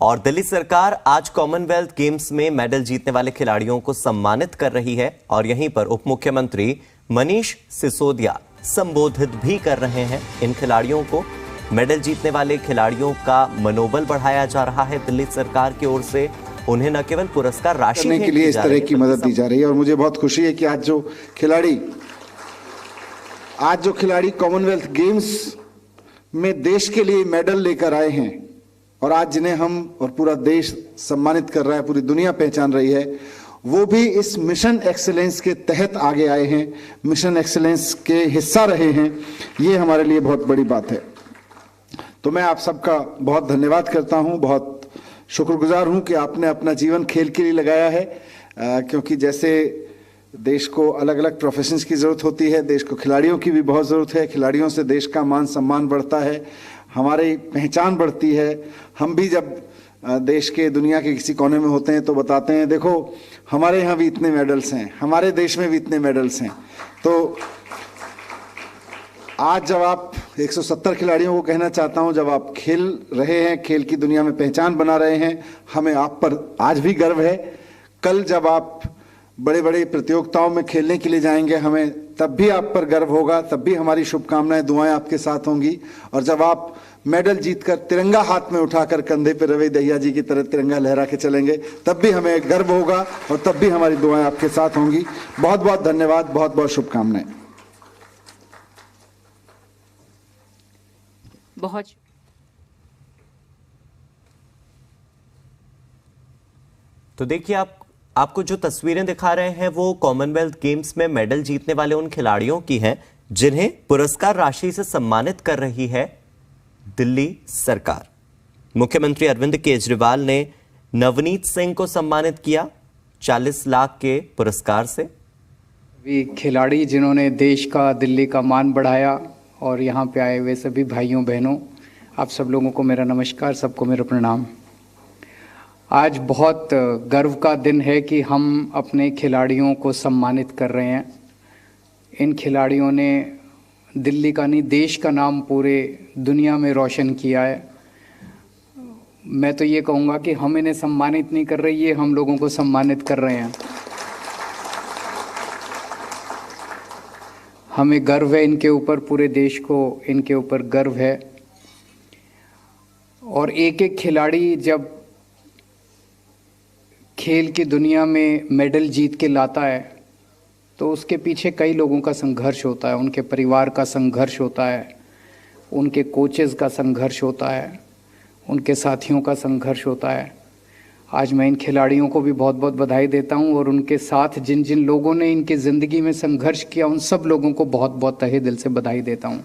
और दिल्ली सरकार आज कॉमनवेल्थ गेम्स में मेडल जीतने वाले खिलाड़ियों को सम्मानित कर रही है और यहीं पर उप मुख्यमंत्री मनीष सिसोदिया संबोधित भी कर रहे हैं। इन खिलाड़ियों को, मेडल जीतने वाले खिलाड़ियों का मनोबल बढ़ाया जा रहा है दिल्ली सरकार की ओर से। उन्हें न केवल पुरस्कार राशि करने के लिए इस तरह की मदद दी जा रही है और मुझे बहुत खुशी है कि आज जो खिलाड़ी कॉमनवेल्थ गेम्स में देश के लिए मेडल लेकर आए हैं और आज जिन्हें हम और पूरा देश सम्मानित कर रहा है, पूरी दुनिया पहचान रही है, वो भी इस मिशन एक्सीलेंस के तहत आगे आए हैं, मिशन एक्सीलेंस के हिस्सा रहे हैं। ये हमारे लिए बहुत बड़ी बात है। तो मैं आप सबका बहुत धन्यवाद करता हूं, बहुत शुक्रगुजार हूं कि आपने अपना जीवन खेल के लिए लगाया है, क्योंकि जैसे देश को अलग अलग प्रोफेशंस की ज़रूरत होती है, देश को खिलाड़ियों की भी बहुत ज़रूरत है। खिलाड़ियों से देश का मान सम्मान बढ़ता है, हमारी पहचान बढ़ती है। हम भी जब देश के, दुनिया के किसी कोने में होते हैं तो बताते हैं, देखो हमारे यहाँ भी इतने मेडल्स हैं, हमारे देश में भी इतने मेडल्स हैं। तो आज जब आप 170 खिलाड़ियों को कहना चाहता हूं, जब आप खेल रहे हैं, खेल की दुनिया में पहचान बना रहे हैं, हमें आप पर आज भी गर्व है। कल जब आप बड़े बड़े प्रतियोगिताओं में खेलने के लिए जाएंगे, हमें तब भी आप पर गर्व होगा, तब भी हमारी शुभकामनाएं, दुआएं आपके साथ होंगी। और जब आप मेडल जीतकर तिरंगा हाथ में उठाकर कंधे पर रवि दहिया जी की तरह तिरंगा लहरा के चलेंगे, तब भी हमें गर्व होगा और तब भी हमारी दुआएं आपके साथ होंगी। बहुत बहुत धन्यवाद, बहुत बहुत शुभकामनाएं। बहुत तो देखिए, आपको जो तस्वीरें दिखा रहे हैं वो कॉमनवेल्थ गेम्स में मेडल जीतने वाले उन खिलाड़ियों की हैं जिन्हें पुरस्कार राशि से सम्मानित कर रही है दिल्ली सरकार। मुख्यमंत्री अरविंद केजरीवाल ने नवनीत सिंह को सम्मानित किया 40 लाख के पुरस्कार से। वे खिलाड़ी जिन्होंने देश का, दिल्ली का मान बढ़ाया और यहाँ पे आए हुए सभी भाइयों बहनों, आप सब लोगों को मेरा नमस्कार, सबको मेरा प्रणाम। आज बहुत गर्व का दिन है कि हम अपने खिलाड़ियों को सम्मानित कर रहे हैं। इन खिलाड़ियों ने दिल्ली का नहीं, देश का नाम पूरे दुनिया में रोशन किया है। मैं तो ये कहूँगा कि हम इन्हें सम्मानित नहीं कर रहे, ये हम लोगों को सम्मानित कर रहे हैं। हमें गर्व है इनके ऊपर, पूरे देश को इनके ऊपर गर्व है। और एक एक खिलाड़ी जब खेल की दुनिया में मेडल जीत के लाता है तो उसके पीछे कई लोगों का संघर्ष होता है, उनके परिवार का संघर्ष होता है, उनके कोचेस का संघर्ष होता है, उनके साथियों का संघर्ष होता है। आज मैं इन खिलाड़ियों को भी बहुत बहुत बधाई देता हूं और उनके साथ जिन जिन लोगों ने इनकी ज़िंदगी में संघर्ष किया, उन सब लोगों को बहुत बहुत तहे दिल से बधाई देता हूं।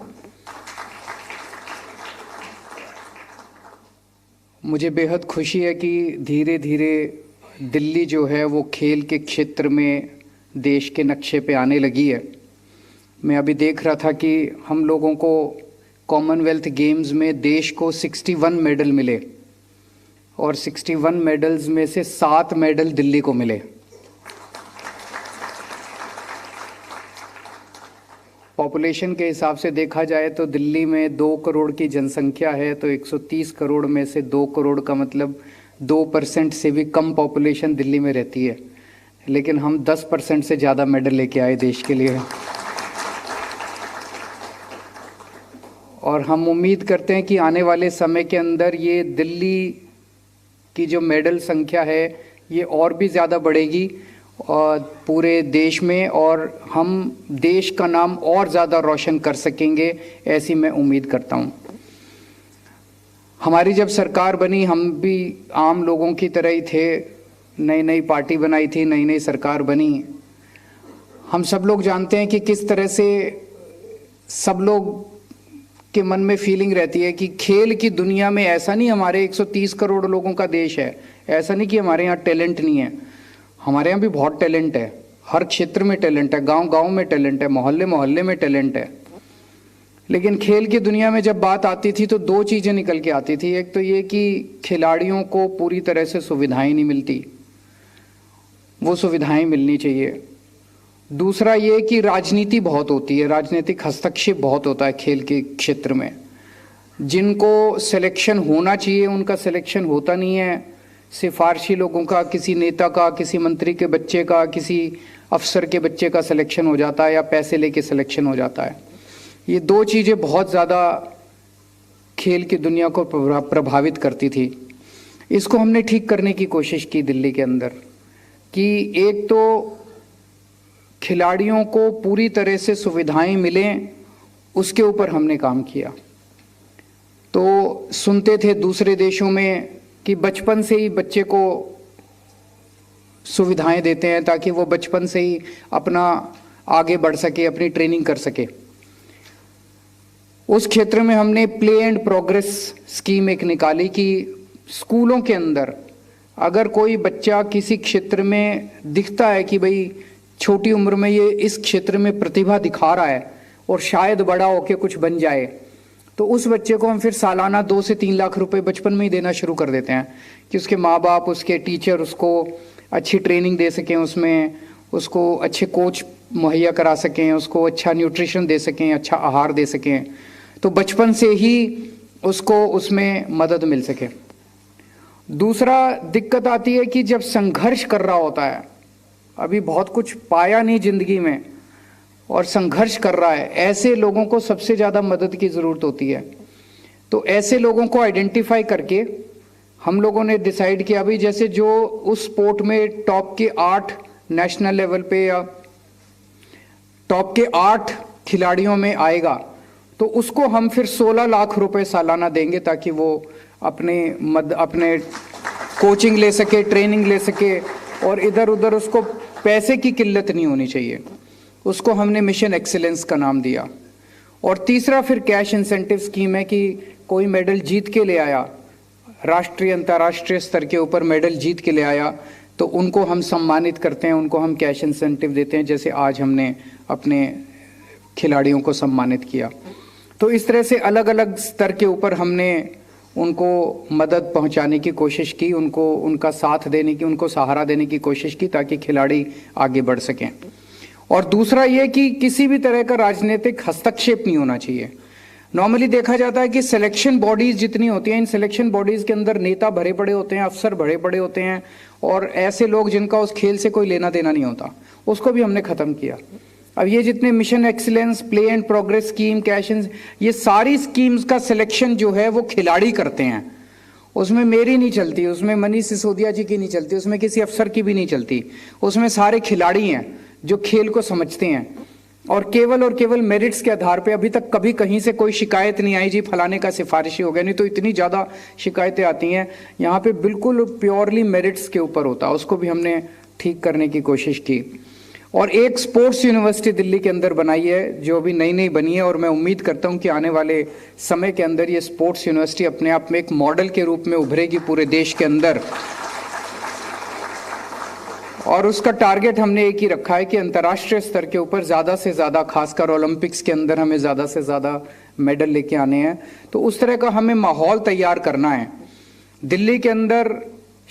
मुझे बेहद खुशी है कि धीरे धीरे दिल्ली जो है वो खेल के क्षेत्र में देश के नक्शे पे आने लगी है। मैं अभी देख रहा था कि हम लोगों को कॉमनवेल्थ गेम्स में देश को 61 मेडल मिले और 61 मेडल्स में से 7 मेडल दिल्ली को मिले। पॉपुलेशन के हिसाब से देखा जाए तो दिल्ली में 2 करोड़ की जनसंख्या है, तो 130 करोड़ में से 2 करोड़ का मतलब 2% से भी कम पॉपुलेशन दिल्ली में रहती है, लेकिन हम 10% से ज़्यादा मेडल लेके आए देश के लिए। और हम उम्मीद करते हैं कि आने वाले समय के अंदर ये दिल्ली की जो मेडल संख्या है ये और भी ज़्यादा बढ़ेगी और पूरे देश में, और हम देश का नाम और ज़्यादा रोशन कर सकेंगे, ऐसी मैं उम्मीद करता हूँ। हमारी जब सरकार बनी, हम भी आम लोगों की तरह ही थे, नई नई पार्टी बनाई थी, नई नई सरकार बनी। हम सब लोग जानते हैं कि किस तरह से सब लोग के मन में फीलिंग रहती है कि खेल की दुनिया में, ऐसा नहीं हमारे 130 करोड़ लोगों का देश है, ऐसा नहीं कि हमारे यहाँ टैलेंट नहीं है, हमारे यहाँ भी बहुत टैलेंट है, हर क्षेत्र में टैलेंट है, गांव गांव में टैलेंट है, मोहल्ले मोहल्ले में टैलेंट है। लेकिन खेल की दुनिया में जब बात आती थी तो 2 चीज़ें निकल के आती थी। एक तो ये कि खिलाड़ियों को पूरी तरह से सुविधाएं नहीं मिलती, वो सुविधाएं मिलनी चाहिए। दूसरा ये कि राजनीति बहुत होती है, राजनीतिक हस्तक्षेप बहुत होता है खेल के क्षेत्र में। जिनको सिलेक्शन होना चाहिए उनका सिलेक्शन होता नहीं है, सिफारशी लोगों का, किसी नेता का, किसी मंत्री के बच्चे का, किसी अफसर के बच्चे का सिलेक्शन हो जाता है या पैसे लेके सिलेक्शन हो जाता है। ये दो चीज़ें बहुत ज़्यादा खेल की दुनिया को प्रभावित करती थी। इसको हमने ठीक करने की कोशिश की दिल्ली के अंदर कि एक तो खिलाड़ियों को पूरी तरह से सुविधाएं मिलें, उसके ऊपर हमने काम किया। तो सुनते थे दूसरे देशों में कि बचपन से ही बच्चे को सुविधाएं देते हैं ताकि वो बचपन से ही अपना आगे बढ़ सके, अपनी ट्रेनिंग कर सके। उस क्षेत्र में हमने प्ले एंड प्रोग्रेस स्कीम एक निकाली कि स्कूलों के अंदर अगर कोई बच्चा किसी क्षेत्र में दिखता है कि भाई छोटी उम्र में ये इस क्षेत्र में प्रतिभा दिखा रहा है और शायद बड़ा होके कुछ बन जाए, तो उस बच्चे को हम फिर सालाना 2 से 3 लाख रुपए बचपन में ही देना शुरू कर देते हैं कि उसके माँ बाप, उसके टीचर उसको अच्छी ट्रेनिंग दे सकें, उसमें उसको अच्छे कोच मुहैया करा सकें, उसको अच्छा न्यूट्रिशन दे सकें, अच्छा आहार दे सकें, तो बचपन से ही उसको उसमें मदद मिल सके। दूसरा दिक्कत आती है कि जब संघर्ष कर रहा होता है, अभी बहुत कुछ पाया नहीं जिंदगी में और संघर्ष कर रहा है, ऐसे लोगों को सबसे ज़्यादा मदद की ज़रूरत होती है। तो ऐसे लोगों को आइडेंटिफाई करके हम लोगों ने डिसाइड किया भाई जैसे जो उस स्पोर्ट में टॉप के 8 नेशनल लेवल पे या टॉप के 8 खिलाड़ियों में आएगा तो उसको हम फिर 16 लाख रुपए सालाना देंगे ताकि वो अपने कोचिंग ले सके, ट्रेनिंग ले सके और इधर उधर उसको पैसे की किल्लत नहीं होनी चाहिए। उसको हमने मिशन एक्सीलेंस का नाम दिया। और तीसरा फिर कैश इंसेंटिव स्कीम है कि कोई मेडल जीत के ले आया, राष्ट्रीय अंतर्राष्ट्रीय स्तर के ऊपर मेडल जीत के ले आया, तो उनको हम सम्मानित करते हैं, उनको हम कैश इंसेंटिव देते हैं, जैसे आज हमने अपने खिलाड़ियों को सम्मानित किया। तो इस तरह से अलग अलग स्तर के ऊपर हमने उनको मदद पहुंचाने की कोशिश की, उनको उनका साथ देने की, उनको सहारा देने की कोशिश की ताकि खिलाड़ी आगे बढ़ सकें। और दूसरा ये कि किसी भी तरह का राजनीतिक हस्तक्षेप नहीं होना चाहिए। नॉर्मली देखा जाता है कि सिलेक्शन बॉडीज जितनी होती हैं, इन सिलेक्शन बॉडीज के अंदर नेता भरे पड़े होते हैं, अफसर भरे पड़े होते हैं और ऐसे लोग जिनका उस खेल से कोई लेना देना नहीं होता, उसको भी हमने ख़त्म किया। अब ये जितने mission excellence, play and progress scheme, cash, ये सारी स्कीम्स का सिलेक्शन जो है वो खिलाड़ी करते हैं। उसमें मेरी नहीं चलती, उसमें मनीष सिसोदिया जी की नहीं चलती, उसमें किसी अफसर की भी नहीं चलती। उसमें सारे खिलाड़ी हैं जो खेल को समझते हैं और केवल मेरिट्स के आधार पे अभी तक कभी कहीं से कोई शिकायत नहीं आई जी फलाने का सिफारिशी हो गया, नहीं तो इतनी ज़्यादा शिकायतें आती हैं। यहाँ पे बिल्कुल प्योरली मेरिट्स के ऊपर होता है, उसको भी हमने ठीक करने की कोशिश की। और एक स्पोर्ट्स यूनिवर्सिटी दिल्ली के अंदर बनाई है जो अभी नई बनी है और मैं उम्मीद करता हूं कि आने वाले समय के अंदर ये स्पोर्ट्स यूनिवर्सिटी अपने आप में एक मॉडल के रूप में उभरेगी पूरे देश के अंदर। और उसका टारगेट हमने एक ही रखा है कि अंतर्राष्ट्रीय स्तर के ऊपर ज़्यादा से ज़्यादा, खासकर ओलंपिक्स के अंदर हमें ज़्यादा से ज़्यादा मेडल लेके आने हैं। तो उस तरह का हमें माहौल तैयार करना है। दिल्ली के अंदर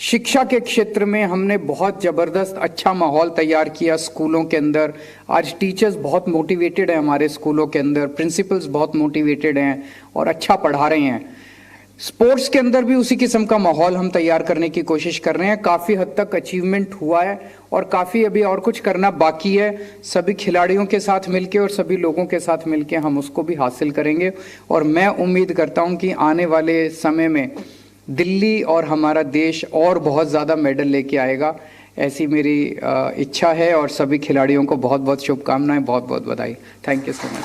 शिक्षा के क्षेत्र में हमने बहुत ज़बरदस्त अच्छा माहौल तैयार किया स्कूलों के अंदर। आज टीचर्स बहुत मोटिवेटेड हैं हमारे स्कूलों के अंदर, प्रिंसिपल्स बहुत मोटिवेटेड हैं और अच्छा पढ़ा रहे हैं। स्पोर्ट्स के अंदर भी उसी किस्म का माहौल हम तैयार करने की कोशिश कर रहे हैं। काफ़ी हद तक अचीवमेंट हुआ है और काफ़ी अभी और कुछ करना बाकी है। सभी खिलाड़ियों के साथ मिलके और सभी लोगों के साथ मिलके हम उसको भी हासिल करेंगे। और मैं उम्मीद करता हूं कि आने वाले समय में दिल्ली और हमारा देश और बहुत ज़्यादा मेडल लेके आएगा, ऐसी मेरी इच्छा है। और सभी खिलाड़ियों को बहुत बहुत शुभकामनाएं, बहुत बहुत बधाई। Thank you so much.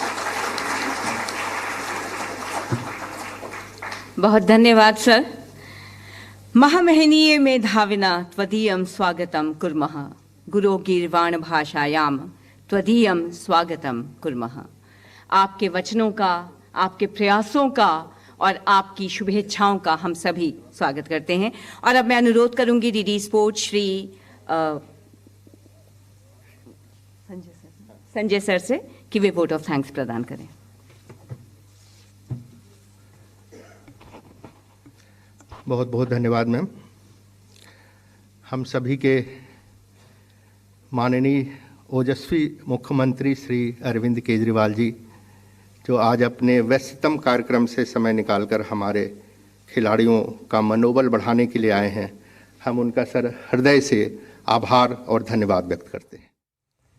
बहुत धन्यवाद सर। महामहनीय मेधाविना त्वदीयं स्वागतं कुर्मः, गुरोर्गीर्वाण भाषायां त्वदीयं स्वागतं कुर्मः। आपके वचनों का, आपके प्रयासों का और आपकी शुभेच्छाओं का हम सभी स्वागत करते हैं। और अब मैं अनुरोध करूंगी DD sports Shri Sanjay sir से कि वे वोट ऑफ थैंक्स प्रदान करें। बहुत बहुत धन्यवाद मैम। हम सभी के माननीय ओजस्वी मुख्यमंत्री श्री अरविंद केजरीवाल जी जो आज अपने व्यस्ततम कार्यक्रम से समय निकालकर हमारे खिलाड़ियों का मनोबल बढ़ाने के लिए आए हैं, हम उनका हृदय से आभार और धन्यवाद व्यक्त करते हैं।